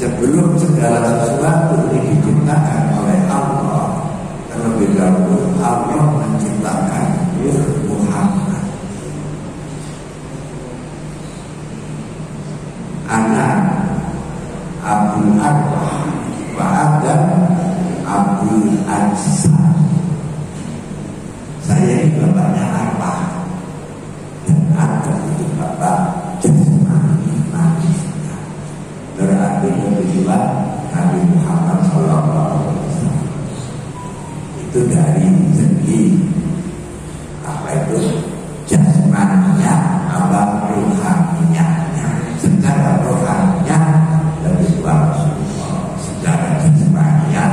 Sebelum segala sesuatu ini diciptakan oleh Allah, terlebih dahulu Allah menciptakan Muhammad. Anak Abdul Arwah, wa Adam Abdul Ajsad. Saya ini bapaknya Arwah dan Adam itu bapak jasmani manusia. Berarti yang kedua Nabi Muhammad SAW itu dari segi apa itu jasmaninya, apa rohaninya. Secara rohaninya lebih tua Rasulullah, secara jasmaninya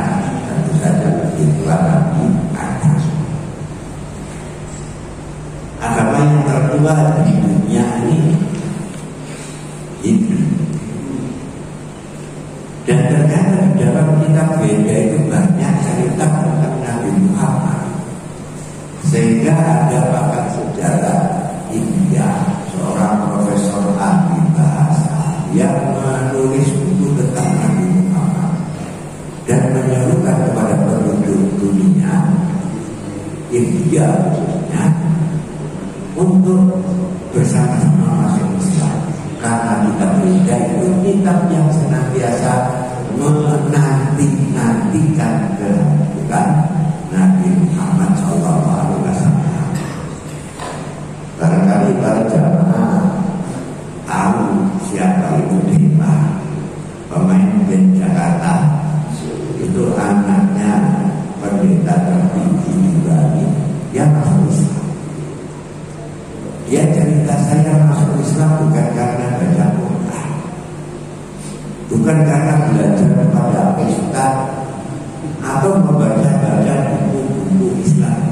tentu saja lebih tua Nabi Adam. Agama yang tertua di dunia ini Hindu. Dan ternyata di dalam kitab Veda itu banyak cerita tentang Nabi Muhammad. Sehingga ada pakar sejarah India, seorang profesor ahli bahasa yang menulis buku tentang Nabi Muhammad dan menyerukan kepada penduduk dunia India khususnya untuk bersama-sama masuk Islam. Karena kitab Veda itu kitab yang senantiasa menanti-nantikan kehadiran Nabi Muhammad SAW. Barangkali para jamaah tahu siapa itu Dewa, pemain band Jakarta. Itu anaknya pendeta tertinggi di Bali yang masuk Islam. Dia cerita, saya masuk Islam bukan karena baca Quran, bukan karena belajar kepada ustaz atau membaca-baca buku-buku Islam.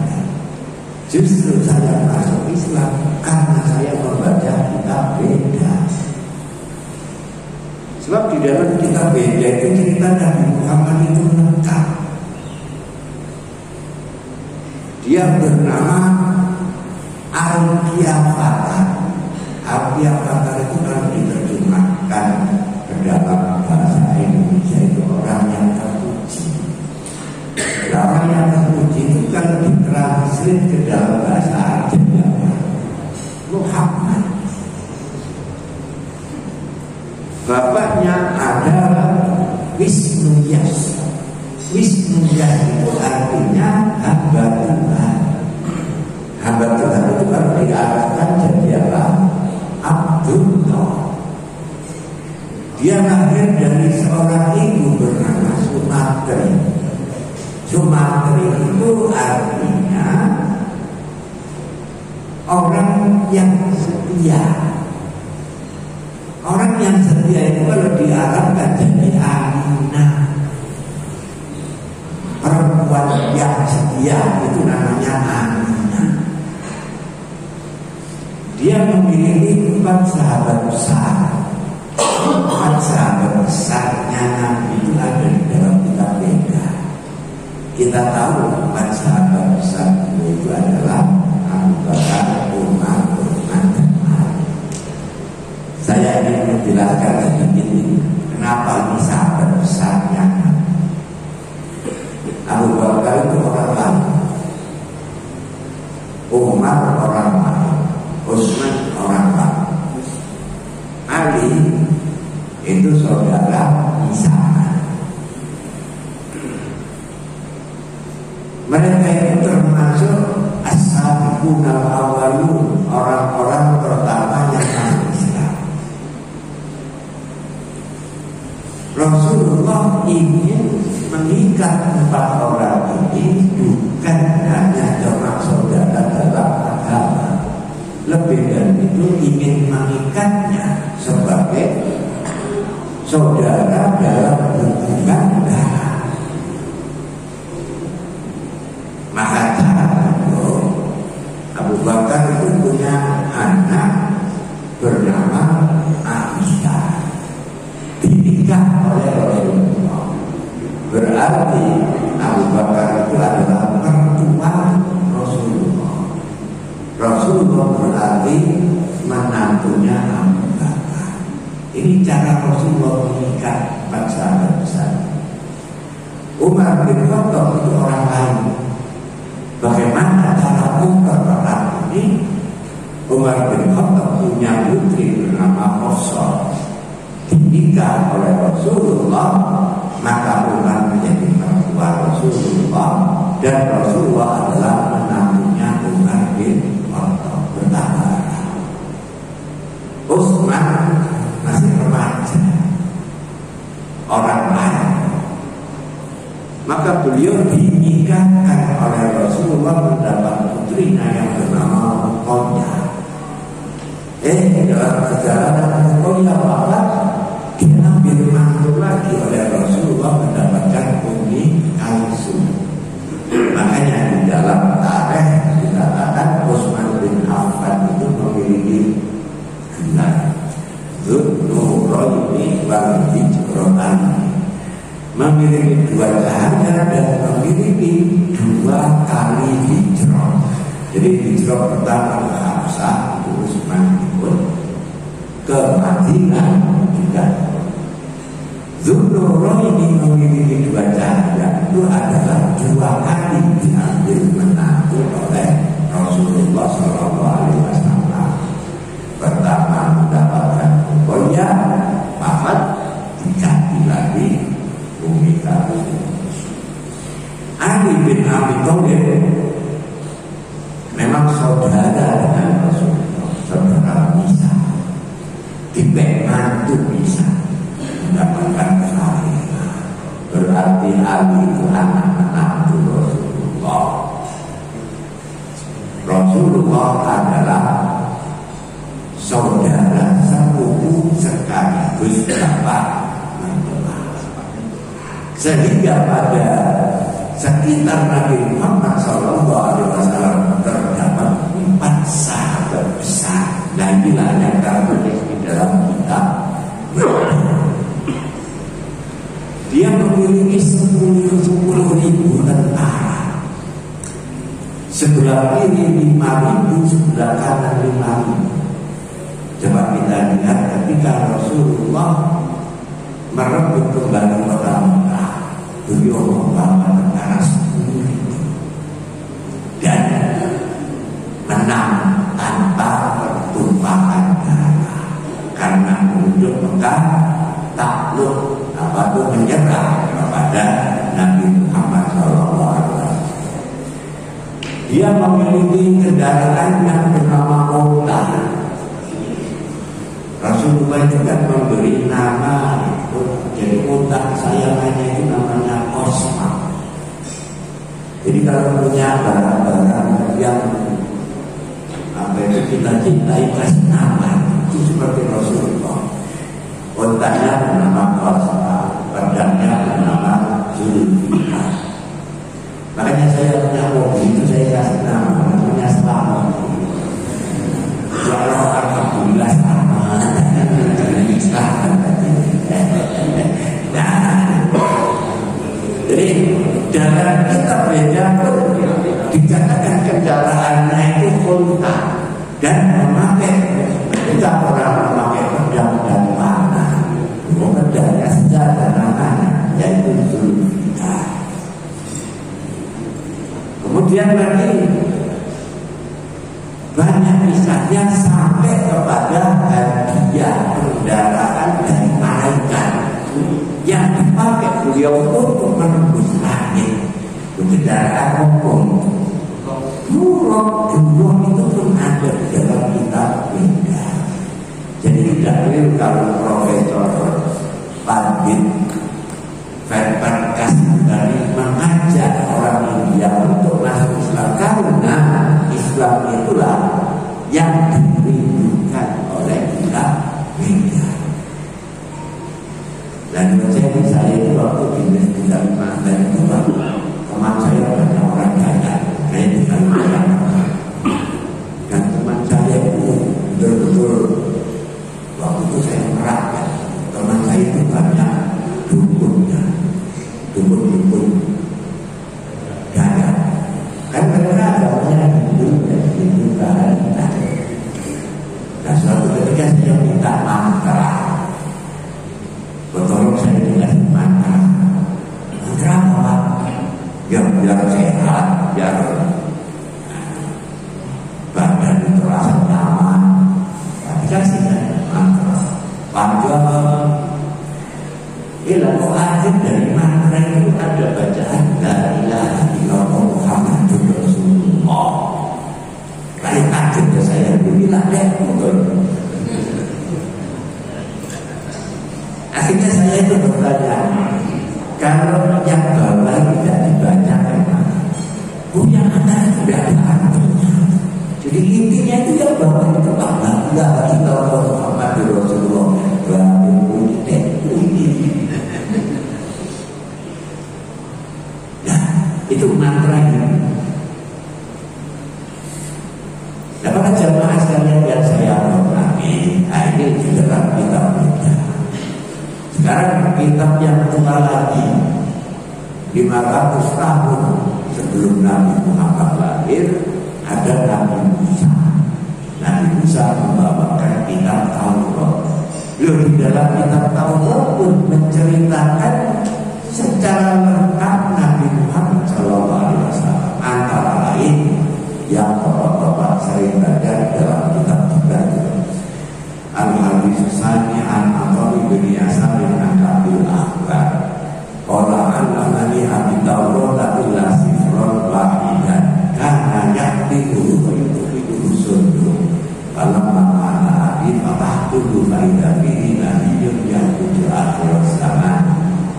Justru saya masuk Islam karena saya membaca kitab Veda. Sebab di dalam kitab Veda itu cerita Nabi Muhammad itu lengkap. Dia bernama Al-Kiafata. Al-Kiafata itu kalau diterjemahkan ke dalam bahasa Indonesia itu orang yang terpuji. Orang yang terpuji itu kalau ditranslate ke dalam bahasa Arab Muhammad. Bapaknya adalah Wisnuyas. Wisnuyas itu artinya hamba Tuhan. Hamba Tuhan itu kalau diarahkan jadi apa? Abdullah. Dia lahir dari seorang ibu bernama Sumatri. Sumatri itu artinya orang yang setia. Orang yang setia itu kalau diarahkan jadi Aminah. Perempuan yang setia itu namanya Aminah. Dia memiliki 4 sahabat besar. 4 sahabat besarnya Nabi itu ada di dalam kitab Veda. Kita tahu 4 sahabat besar itu adalah Abu Bakar, Umar, Utsman, dan Ali. Saya ingin menjelaskan sedikit ini, kenapa ini sahabat besarnya Nabi. Abu Bakar itu orang lain, Umar orang lain, Utsman orang lain, Ali itu saudara Isa. Mereka itu termasuk as-sabiqun al-awwalun, orang-orang pertama yang masuk Islam. Rasulullah ingin mengikat 4 orang ini bukan hanya cuma saudara dalam agama, lebih dari itu ingin mengikatnya sebagai saudara dalam hubungan darah. Maka cara itu Abu Bakar itu punya anak bernama Aisyah, dinikah oleh Rasulullah. Berarti Abu Bakar itu adalah mertua Rasulullah. Rasulullah berarti menantunya Abu Bakar. Ini cara Rasulullah mengikat 4 sahabat besar. Umar bin Khattab itu orang lain. Bagaimana cara Umar orang ini? Umar bin Khattab punya putri bernama Hafsah, dinikah dinikah oleh Rasulullah, maka Umar menjadi mertua Rasulullah, dan Rasulullah adalah menantunya Umar bin Khattab pertama. Utsman masih remaja, orang lain, maka beliau dinikahkan oleh Rasulullah mendapat putrinya yang bernama Ruqayyah. Dalam perjalanan Ruqayyah wafat, diambil mantu lagi oleh Rasulullah mendapatkan Ummi Kalsum. Makanya di dalam tarikh dikatakan Utsman bin Affan itu memiliki gelar Dzun-Nuraini wal Hijrataini, memiliki dua cahaya dan memiliki dua kali hijrah. Jadi hijrah pertama ke Habsah itu Utsman ikut, ke Madinah juga. Dzun-Nuraini memiliki dua cahaya, itu adalah dua kali diambil menantu oleh Rasulullah SAW. Pertama mendapatkan Ruqayyah, wafat, diganti lagi Ummi Kalsum. Ali bin Abi Thalib memang saudara dengan Rasulullah, saudara bisa, dibek mantu bisa mendapatkan kesalahan. Berarti Ali itu anak menantu Rasulullah. Rasulullah adalah saudara sepupu sekaligus bapak mertua. Sehingga pada sekitar Nabi Muhammad SAW terdapat 4 sahabat besar. Dan inilah yang tertulis di dalam kitab. Dia memiliki 10.000 tentara. Sebelah kiri 5.000, sebelah kanan 5.000. Coba kita lihat ketika Rasulullah merebut kembali kota Mekah, beliau membawa tentara 10.000 dan menang tanpa pertumpahan darah, karena penduduk Mekah takluk menyerah kepada Nabi Muhammad SAW. Dia memiliki kendaraan yang bernama Unta. Rasulullah juga memberi nama, jadi unta kesayangannya itu namanya Qasma. Jadi kalau punya barang-barang yang kita cintai, kasih nama itu seperti Rasulullah. Untanya bernama Qasma, pedangnya bernama Zulfikar. Makanya saya punya mobil itu saya kasih nama, namanya Selamat. Kalau alhamdulillah sama. Jadi dalam kitab beda pun dikatakan kendaraannya itu unta dan memakai, kita pernah memakai pedang dan panah. Pedangnya senjata namanya yaitu Zulfikar. Kemudian lagi banyak kisahnya sampai kepada hadiah kendaraan dari malaikat yang dipakai beliau untuk menembus langit. Kendaraan umum. Buruk itu pun ada di dalam kitab beda. Jadi tidak keliru kalau Profesor Pandit Verperkas dari mengajak orang India untuk masuk Islam, karena Islam itulah yang dirindukan oleh kita beda. Dan saya itu waktu di Kalimantan itu teman saya banyak orang kaya, saya di Kalimantan, dan teman saya itu betul-betul waktu itu saya merahkan teman saya itu banyak dukunnya, dukun gaya. Kan mereka agamanya Hindu dan Hindu bahan. Nah suatu ketika saya minta mantra, tolong saya dikasih mantra. Mantra apa? Ya biar sehat, biar badan itu rasa nyaman. Dikasih saya mantra panjang ada bacaan la ilaha illallah Muhammadur Rasulullah. Kayak kaget ya saya bilang deh betul. Akhirnya saya itu bertanya, kalau yang bawah tidak dibaca memang punya anak sudah ada artinya. Jadi intinya itu yang bawah itu la ilaha illallah Muhammadur Rasulullah. Nah, itu mantra ini. Nah, para jamaah sekalian yang saya hormati, ini di dalam kitab kita. Sekarang kitab yang tua lagi, 500 tahun sebelum Nabi Muhammad lahir, ada Nabi Musa. Nabi Musa membawakan kitab Taurat. Di dalam kitab Taurat pun menceritakan secara lengkap Nabi Muhammad SAW. Antara lain yang bapak-bapak sering baca dalam kitab kita itu Al-Hadis Sani An-Atari bin Yasar an Abil Ahbar Qala al-Amani Abi Taurat illa sifron wahidan karena yaktihu itu sunduh dalam makna Abi Fatah Tuduh Faidah Bihi Nabiyyun yang tujuh akhir zaman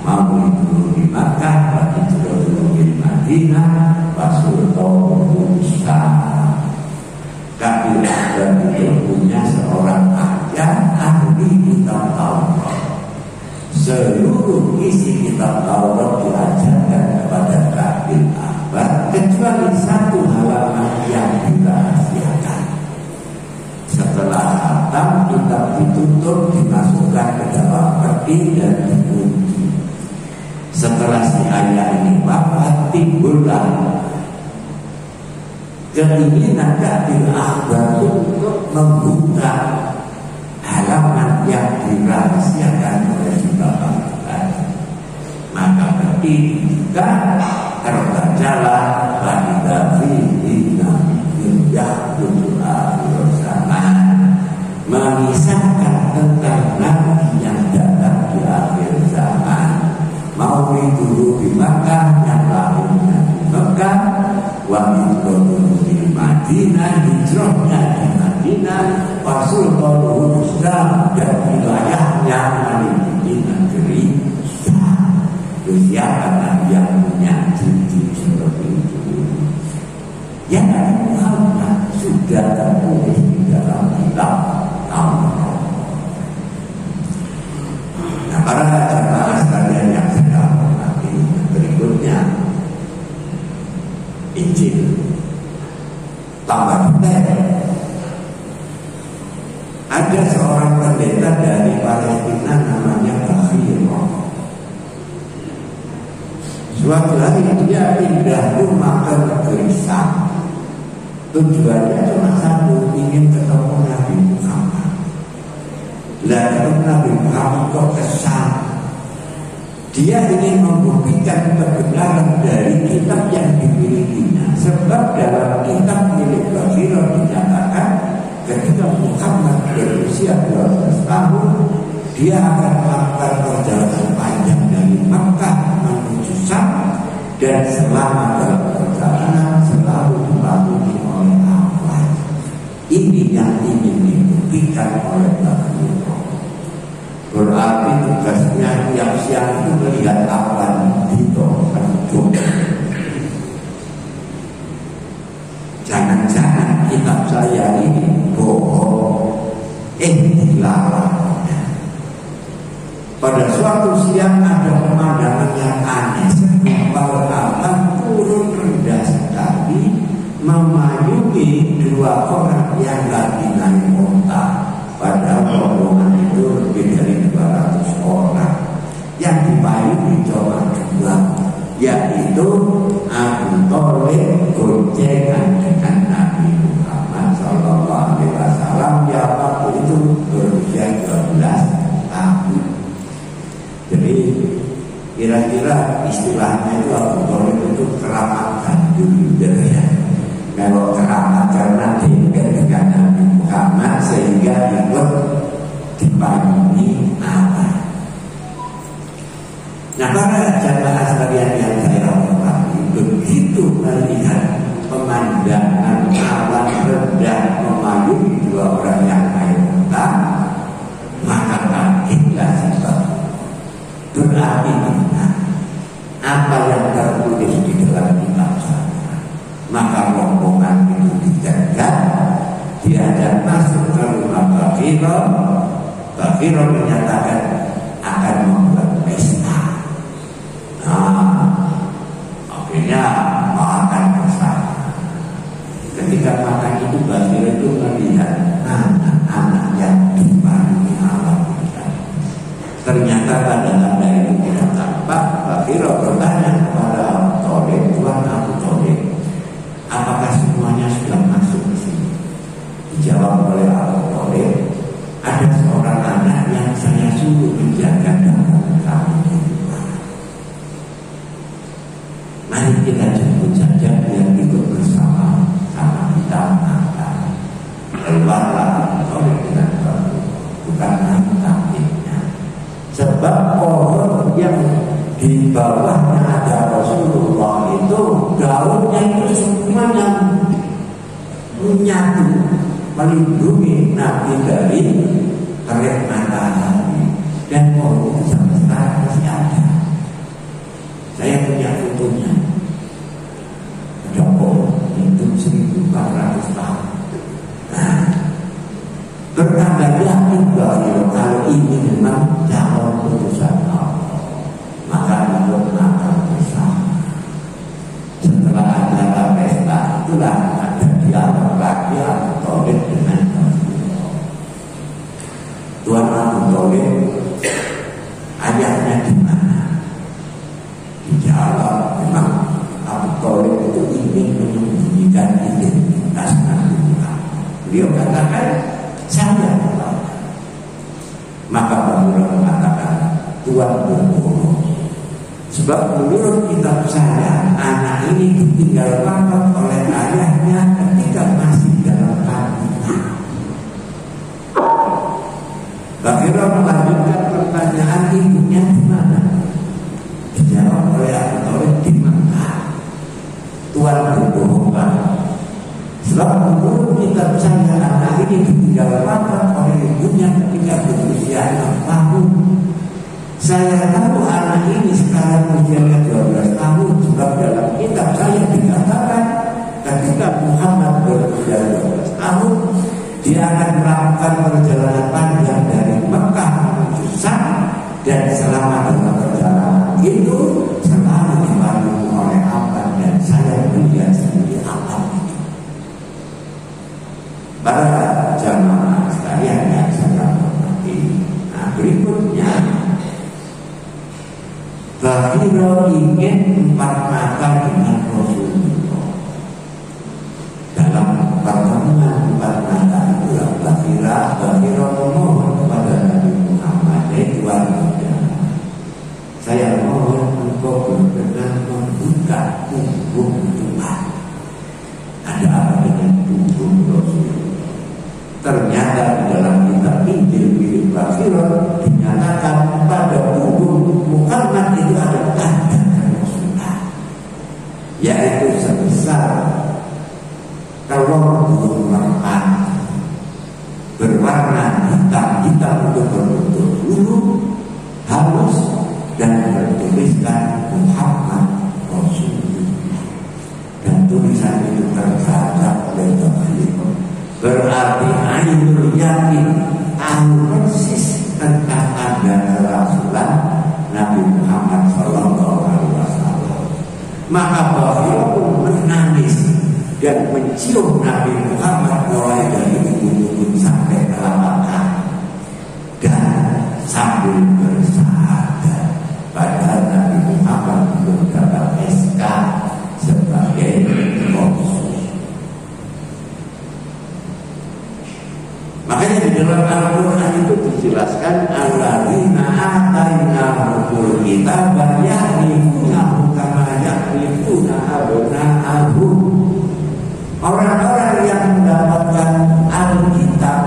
mau itu di Makkah bagi dulu di Madinah Rasulullah Musa Kabil Ahbar itu punya seorang ahli kitab Taurat. Seluruh isi kitab Taurat diajarkan kepada Kabil Ahbar kecuali satu halaman yang dirahasiakan. Setelah khatam kitab ditutup, dimasukkan ke dalam peti dan dikunci. Setelah si ayah ini wafat, timbullah keinginan Kabil Ahbar untuk membuka halaman yang dirahasiakan oleh bapak-bapak. Maka ketika terbacalah Faidah Bihi Nabiyyun Yaqtul Akhir Zaman, mengisahkan tentang Nabi yang datang di akhir zaman. Mau dulu di Makkah, yang lahirnya di Makkah, wahidul di Madinah, hijrahnya di Madinah, Rasulullah Islam dan wilayahnya memiliki negeri Syam. Siapa Nabi yang punya cucu seperti itu? Yang Muhammad sudah tertulis di dalam kitab Taurat. Nah, para jamaah sekalian yang saya hormati, berikutnya Injil tambah detail. Ada seorang pendeta dari Palestina namanya Bahiro. Suatu hari dia pindah rumah ke negeri Syam. Tujuannya cuma satu, ingin ketemu Nabi Muhammad. Lalu Nabi Muhammad kok ke Syam. Dia ingin membuktikan kebenaran dari kitab yang dimilikinya. Sebab dalam kitab milik Bahiro dinyatakan ketika Muhammad berusia 12 tahun, dia akan melakukan perjalanan panjang dari Makkah menuju Syam, dan selama dalam perjalanan selalu dilalui oleh awan. Ini yang ingin dibuktikan oleh Bahiro. Berarti tugasnya tiap siang itu melihat awan itu mendung. Jangan-jangan kitab saya ini bohong. Dilarang. Pada suatu siang ada pemandangan yang aneh. Segumpal awan turun rendah sekali memayungi dua orang yang lagi naik onta. Pada rombongan itu lebih dari 200 orang. Yang dipayungi cuma dua, yaitu Abu Thalib goncengan dengan Nabi Muhammad SAW yang waktu itu berusia 12 tahun. Jadi kira-kira istilahnya itu Abu Thalib itu keramat gandul gitu ya. Kalau keramat karena diingat dengan Nabi Muhammad sehingga ikut dipayungi apa. Nah, para jamaah sekalian yang saya hormati, begitu melihat pemandangan awan rendah memayungi dua orang yang air mata, maka kagetlah sebab berarti apa yang tertulis di dalam kitab saya. Maka rombongan itu dijaga, diajak masuk ke rumah Bakhiro menyatakan akan membuat pesta. Akhirnya makan bersama. Ketika makan itu Bakhiro itu melihat anak-anak yang dipanggil Allah. Ternyata pada tanda itu tidak tampak. Bakhiro bertanya kepada Abu Thalib, Tuan Abu Thalib, apakah semuanya sudah masuk ke sini? Dijawab oleh Abu Thalib, ada seorang anak yang saya suruh menjaga dagangan kami di rumah. Mari kita jemput saja biar ikut bersama sama kita makan. Keluarlah Abu Thalib dengan Bakhiro, bukan taktiknya. Sebab pohon yang di bawahnya ada Rasulullah itu daunnya itu semuanya menyatu melindungi Nabi dari terik matahari, dan pohon itu sampai sekarang masih ada. Saya punya fotonya. Ada pohon itu 1400 tahun. Nah, bertambah yakin bahwa kalau ini memang calon putusan Allah, maka untuk makan bersama. Setelah acara pesta itulah ada dialog lagi Abu Thalib dengan Rasulullah. Tuan Abu Thalib, ayahnya di mana? Dijawab, memang Abu Thalib itu ingin menyembunyikan identitas Nabi Muhammad. Beliau katakan, saya tahu. Maka Bakhiro mengatakan, Tuan berbohong. Sebab menurut kitab saya, anak ini ditinggal wafat oleh ayahnya ketika masih dalam kandungan. Bakhiro melanjutkan pertanyaan, ibunya di mana? Dijawab oleh Abu Thalib, di Mekah. Tuan berbohong. Sebab menurut kitab saya, anak ini ditinggal wafat oleh ibunya ketika berusia 6 tahun. Saya tahu anak ini sekarang usianya 12 tahun. Sebab dalam kitab saya dikatakan ketika Muhammad berusia 12 tahun, dia akan melakukan perjalanan panjang dari Mekah menuju Syam, dan selama dalam perjalanan itu selalu dipandu oleh apa, dan saya melihat sendiri apa itu. Para jamaah sekalian yang saya hormati, nah berikutnya Bakhiro ingin 4 mata dengan Rasulullah. Dalam pertemuan 4 mata itu Bakhiro memohon kepada Nabi Muhammad, Tuan muda, saya mohon engkau berkenan membuka punggung Tuhan. Ada apa dengan punggung Rasulullah? Ternyata di dalam kitab Injil milik Bakhiro dinyatakan pada punggung Muhammad itu ada tanda Rasulullah, yaitu sebesar telur burung merpati berwarna hitam untuk berbentuk bulu halus dan bertuliskan Muhammad Rasulullah, dan tulisan itu tercatat oleh Bakhiro. Berarti ainul yakin, tahu persis tentang ada kerasulan Nabi Muhammad SAW. Maka Bakhiro pun menangis dan mencium Nabi Muhammad mulai dari ujung sampai telapak kaki, dan sambil bersyahadat padahal Nabi Muhammad belum dapat SK sebagai Rasul. Makanya di dalam Al-Quran itu dijelaskan alladzina atainahumul kitaba ya'rifunahu kama ya'rifuna abna'ahum. Orang-orang yang mendapatkan Alkitab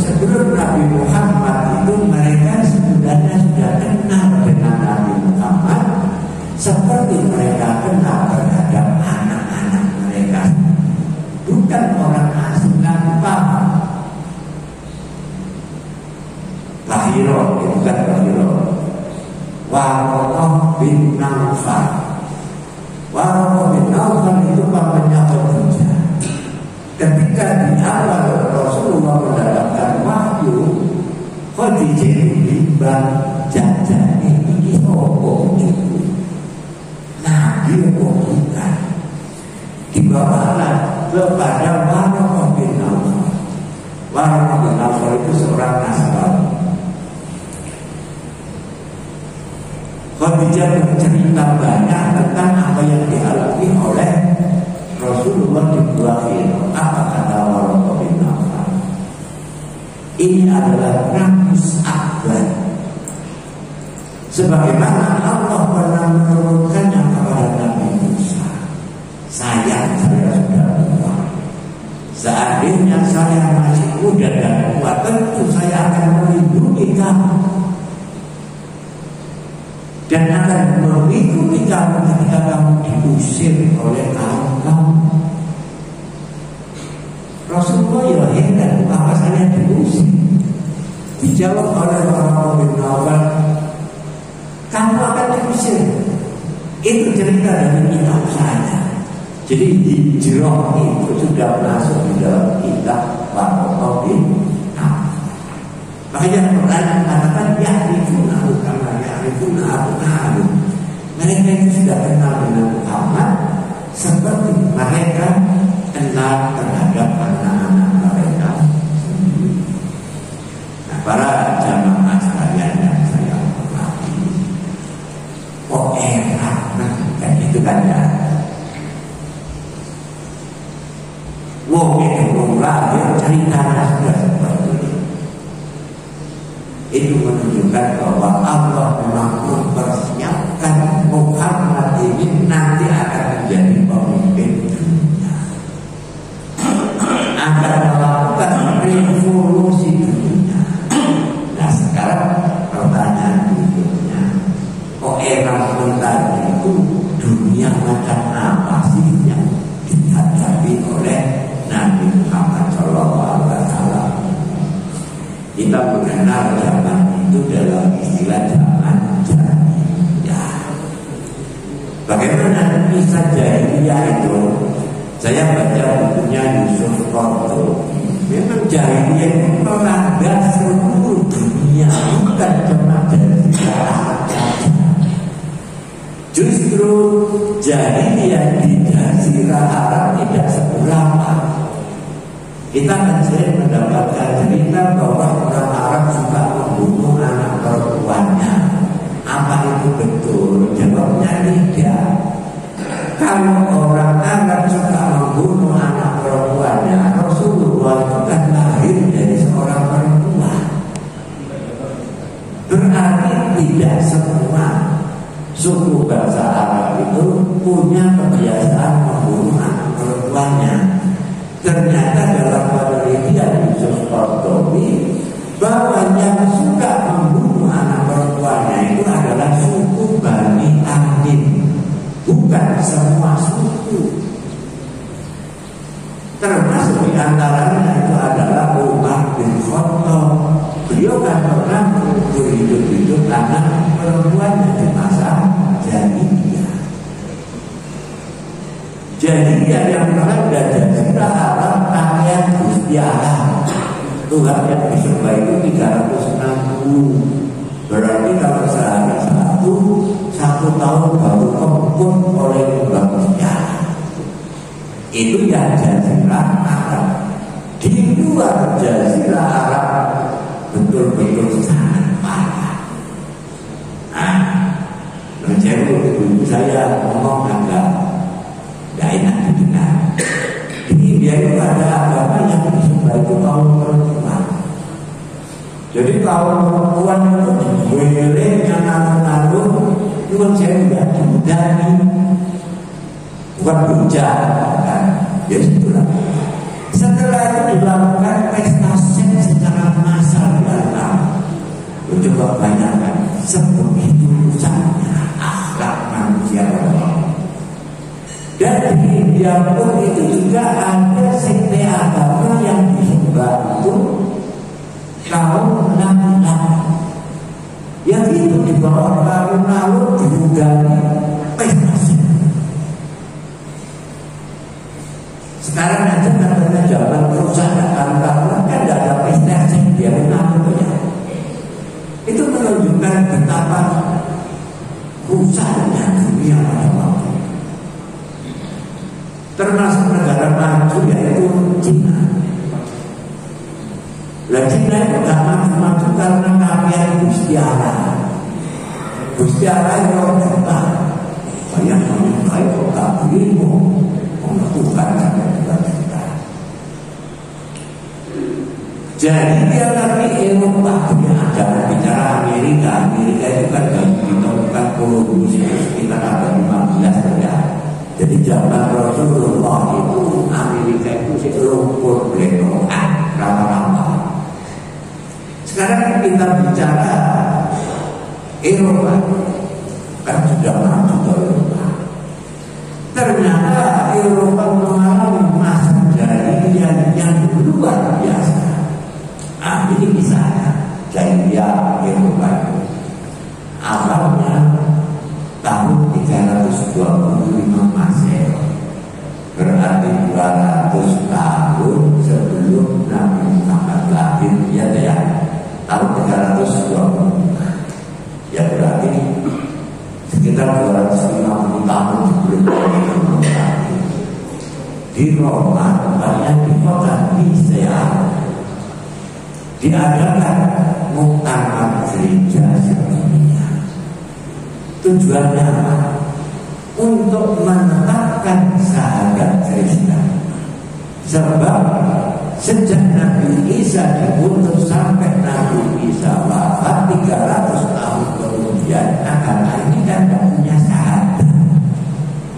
sebelum Nabi Muhammad itu mereka sebenarnya sudah kenal dengan Nabi Muhammad seperti kan orang asing kan paham. Lahiro itu kan lahiro. Waraqah bin Nawfal. Waraqah bin Nawfal itu pamannya Khadijah. Ketika di awal Rasulullah mendapatkan wahyu, Khadijah bimbang jajan ini sopo cukup. Nabi kok bukan. Dibawalah kepada Waraqah bin Nawfal. Waraqah bin Nawfal itu seorang Nasrani. Khadijah bercerita banyak tentang apa yang dialami oleh Rasulullah di Bukhari. Apa kata Waraqah bin Nawfal? Ini adalah Namus Akbar, sebagaimana Allah pernah menurunkannya kepada Nabi Musa. Sayang saya sudah tua. Seandainya saya masih muda dan kuat, tentu saya akan melindungi kamu dan akan mengikuti kamu ketika kamu diusir oleh kaum. Rasulullah ya heran, apa saya diusir? Dijawab oleh Waraqah bin Nawfal, kamu akan diusir. Itu cerita dari kitab saya. Jadi hijrah itu sudah masuk di dalam kitab Waraqah bin Nawfal. Makanya Quran mengatakan ya'rifuna kama ya'rifuna abna'ahum. Mereka itu sudah kenal dengan Muhammad seperti mereka kenal terhadap anak-anak mereka. Nah, para jamaah sekalian yang saya hormati, kok enak kan itu kan ya. Wong itu lahir ceritanya sudah seperti ini. Itu menunjukkan bahwa Allah memang mempersiapkan Muhammad ini nanti akan menjadi pemimpin dunia, akan melakukan revolusi dunia. Nah sekarang pertanyaan berikutnya, kok era sebentar itu dunia macam apa sih yang dihadapi oleh Nabi Muhammad SAW? Kita mengenal zaman itu dalam istilah zaman jahiliyah. Bagaimana kisah jahiliyah itu? Saya baca bukunya Yusuf Qaradawi. Memang jahiliyah itu melanda seluruh dunia, bukan cuma jahiliyah saja. Justru jahiliyah di Jazirah Arab tidak seberapa. Kita kan sering mendapatkan cerita bahwa orang Arab suka membunuh anak perempuannya. Apa itu betul? Jawabnya tidak. Kalau orang Arab suka membunuh anak perempuannya, Rasulullah itu kan lahir dari seorang perempuan. Berarti tidak semua suku bangsa Arab itu punya kebiasaan membunuh anak perempuannya. Ternyata dalam penelitian Yusuf Qaradawi bahwa yang suka membunuh anak perempuannya itu adalah suku Bani Tamim, bukan semua suku. Termasuk di antaranya itu adalah Umar bin Khattab. Beliau kan pernah hidup anak perempuannya di masa jahiliyah. Jahiliyah yang melanda Jazirah Arab pakaian Gusti Allah. Tuhan yang disembah itu 360. Berarti kalau sehari satu tahun baru kempun oleh Tuhan Gusti Allah. Itu yang Jazirah Arab. Di luar Jazirah Arab betul-betul sangat parah. Ibu saya ngomong agak gak enak didengar. Di India itu ada agama yang disembah itu kaum perempuan. Jadi kaum perempuan itu diweleng yang nalung-nalung itu saya tidak diudani, bukan bujang kan? Ya itulah. Setelah itu dilakukan pesta seks secara massal di dalam. Coba bayangkan sebegitu rusaknya akhlak manusia. Dan di India pun itu juga ada sekte agama yang disembah itu kaum Nabi. Yang itu di bawah kaum Nabi diundang pesta. Sekarang aja katanya zaman kerusakan karena kan tidak ada pesta dia mengaturnya. Itu menunjukkan betapa rusaknya dunia pada waktu. Termasuk negara maju yaitu Cina. Lah Cina itu tidak maju karena kalian Gusti Allah. Gusti Allah itu orang hebat. Saya menyukai kok tak dirimu Tuhan sampai Tuhan kita. Jadi dia nanti Eropa punya agama. Bicara Amerika itu kan bukan kolonial sekitar abad 15 ya. Jadi zaman Rasulullah itu Amerika itu sih lumpur beledokan lama-lama. Sekarang kita bicara Eropa kan sudah maju ke Eropa. Ternyata Eropa mengalami masa jahiliyah yang luar biasa. Ini misalnya jahiliyah Eropa awalnya tahun 325 Masehi, berarti 200 tahun sebelum Nabi Muhammad lahir, ya tahun 325, ya berarti sekitar 250 tahun sebelum Nabi Muhammad lahir. Di Roma, tepatnya di kota Nisea, diadakan muktamar gereja sedunia. Tujuannya apa? Untuk menetapkan sahabat Kristen. Sebab sejak Nabi Isa diutus sampai Nabi Isa wafat 300 tahun kemudian, agama ini kan tidak punya sahabat.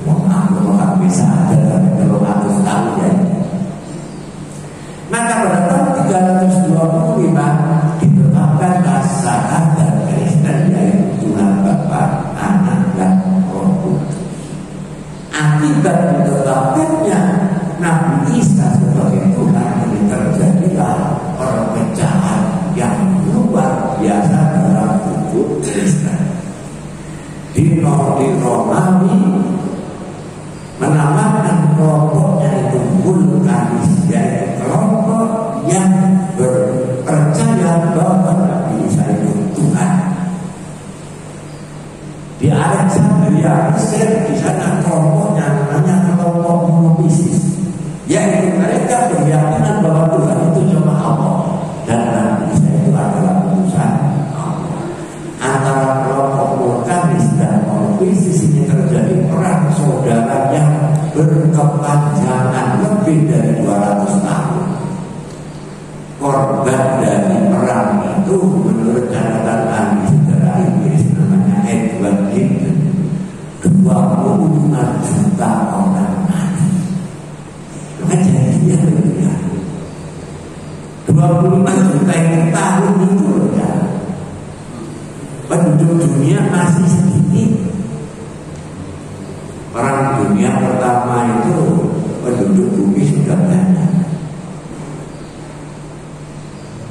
Aku habis sahabat dari 200 tahun ya. Maka pada tahun 325 ditetapkan sahabat Kristen yaitu Tuhan Bapa, Anak dan Roh Kudus. Akibat ditetapkannya Nabi Isa sebagai Tuhan, ini terjadilah perpecahan yang luar biasa dalam tubuh Kristen. Di Romawi menamakan kelompoknya itu vulkanis, yaitu kelompok yang percaya bahwa Nabi Isa itu Tuhan. Di Alexandria, Mesir, di sana kelompoknya namanya kelompok monoteistis, yaitu mereka berkeyakinan bahwa Tuhan itu cuma Allah dan Nabi Isa itu adalah utusan Allah. Antara kelompok vulkanis dan monoteistis ini terjadi perang saudara yang berkepanjangan lebih dari 200 tahun. Korban dari perang itu menurut catatan ahli sejarah Inggris namanya Edward Gibbon, 25 juta orang mati. Kejadian ya. 25 juta yang tahun itu ya. Penduduk dunia masih sedikit. Perang dunia pertama itu penduduk bumi sudah banyak.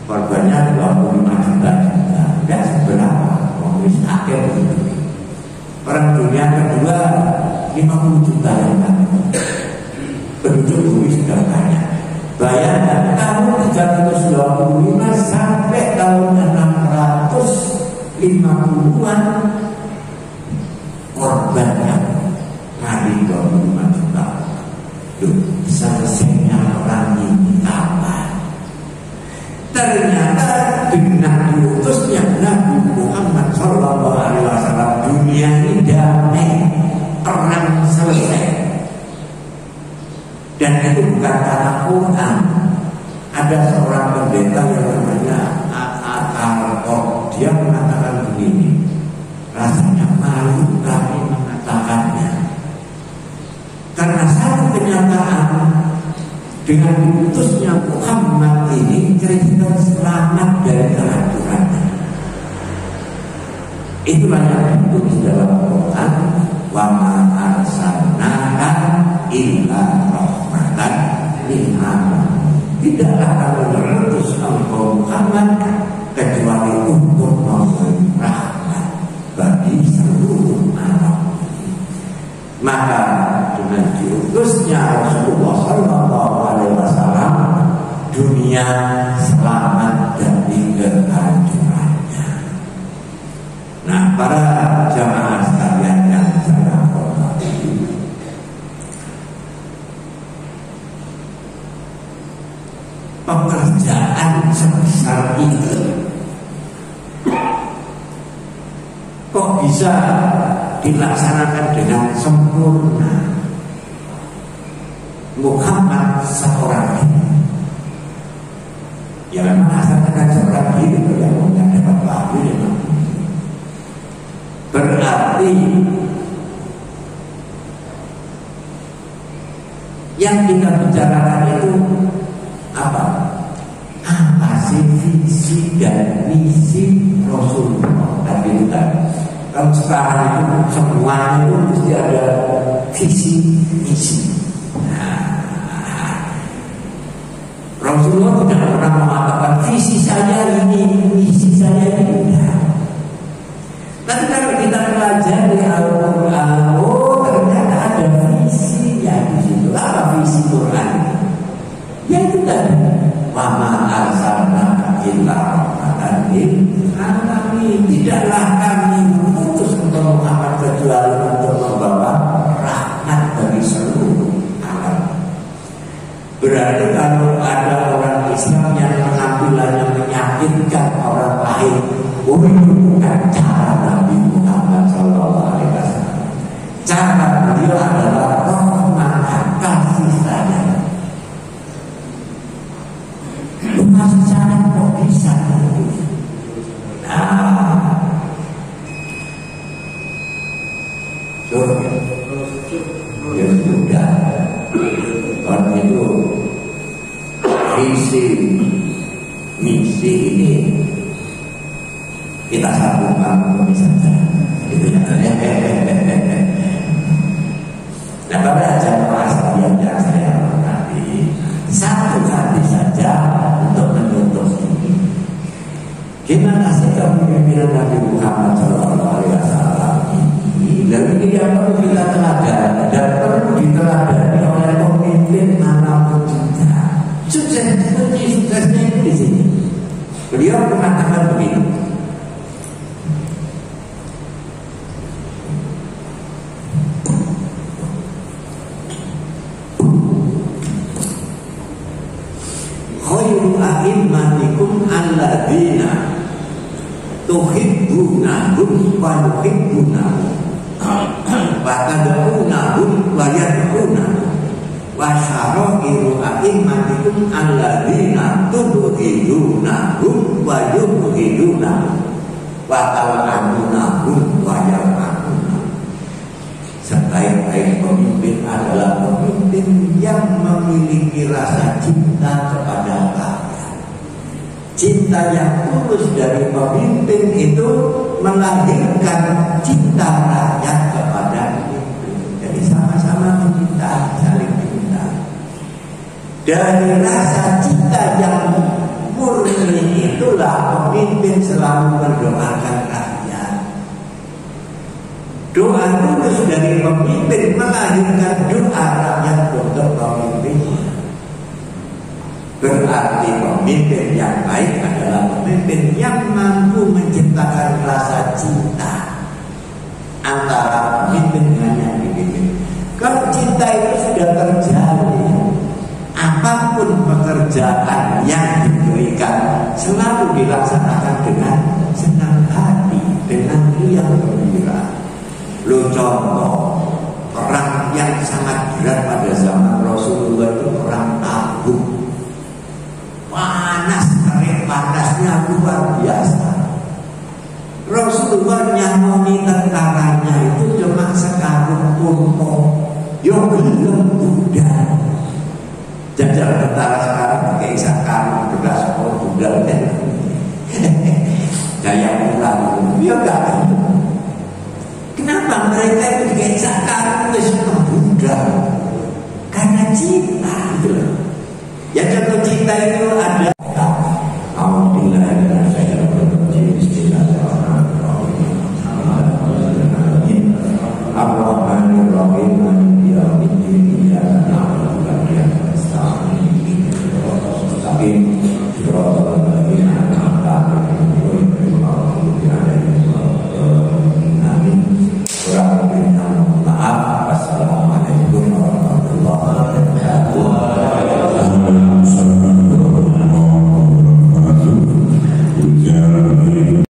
Korbannya 25 juta. Tidak seberapa. Komunis akhir itu. Perang dunia kedua 50 juta yang banyak. Penduduk bumi sudah banyak. Bayangkan tahun 325 sampai tahun 650-an korbannya kali 25 juta. Selesainya perang ini kapan? Ternyata dengan diutusnya Nabi Muhammad SAW dunia ini damai, perang selesai. Dan itu bukan kata Quran. Ada seorang pendeta yang namanya Akarko, dia mengatakan begini, rasanya malu kami mengatakannya, karena satu kenyataan, dengan diutusnya Muhammad ini Kristen selamat dari kehancurannya. Itulah yang ditulis dalam Quran, wa ma arsalnaka illa rahmatan lil alamin. tidaklah kami mengutus engkau Muhammad kecuali untuk memberi rahmat bagi seluruh alam. Maka dengan diutusnya Rasulullah SAW, dunia selamat dari kehancurannya. Nah, para jamaah sekalian yang saya hormati, pekerjaan sebesar itu kok bisa dilaksanakan dengan sempurna? Muhammad seorang diri, ya memang asalkan seorang diri yang dapat wahyu memang. Berarti yang kita bicarakan itu apa? Apa sih visi dan misi Rasulullah? Tadi kan kalau sekarang itu semuanya itu mesti ada visi misi. Rasulullah tidak pernah mengatakan visi saya ini, misi saya ini. Tapi kalau kita pelajari Al-Quran, oh ternyata ada visinya di situ. Apa visi Quran? Yaitu tadi, wa ma arsalnaka illa rahmatan lil alamin. Tidaklah kami mengutus engkau Muhammad kecuali untuk membawa rahmat bagi seluruh alam. Berarti kalau ada orang Islam yang penampilannya menyakitkan orang lain, itu bukan cara Nabi Muhammad SAW. Cara beliau adalah rahmat, kasih sayang. Kasih sayang kok bisa? Nah, ya sudah. Kalau itu visi misi ini kita sambungkan saja. Itu nah, pada jamaah sekalian yang saya hormati, satu hati saja untuk menuntut ini. Gimana sih kepemimpinan Nabi Muhammad SAW ini? Dan ini yang perlu kita teladani dan perlu diteladani oleh pemimpin manapun juga. Suksesnya itu di sini. Beliau mengatakan begini. Khairu a'immatikum alladzina tuhibbunahum wa yuhibbunahum wa tad'unahum wa yad'unahum wa syara'iru a'immatikum alladzina tubghidunahum wa yubghidunahum wa tal'anunahum wa yal'anunahum. Sebaik-baik pemimpin adalah pemimpin yang memiliki rasa cinta kepada rakyat. Cinta yang tulus dari pemimpin itu melahirkan cinta rakyat kepada pemimpin. Jadi sama-sama mencintai, saling mencintai. Dari rasa cinta yang murni itulah pemimpin selalu mendoakan rakyat. Doa tulus dari pemimpin melahirkan doa rakyat untuk pemimpinnya. Berarti pemimpin yang baik adalah pemimpin yang mampu menciptakan rasa cinta antara pemimpin dengan yang dipimpin. Kalau cinta itu sudah terjalin, apapun pekerjaan yang diberikan selalu dilaksanakan dengan senang hati, dengan riang gembira. Lo contoh perang yang sangat berat pada zaman Rasulullah itu perang Tabuk. Panas, terik panasnya luar biasa. Rasulullah nyamoni tentaranya itu cuma sekarung tumpuk, yo belum budal. Jajal tentara sekarang pakai sekarung beras budal dan gaya pulang, dia enggak. Kenapa mereka itu dikecakkan oleh seorang Buddha? Karena cinta gitu loh. Ya contoh cinta itu ada. Alhamdulillah saya berterima Bismillahirrahmanirrahim. Ar-Rahmanir-Rahim Maliki Yaumiddin Iyyaka na'budu wa iyyaka nasta'in Ihdinas mustaqim Shiratal ladzina an'amta 'alaihim ghairil maghdubi 'alaihim waladdallin. Amin.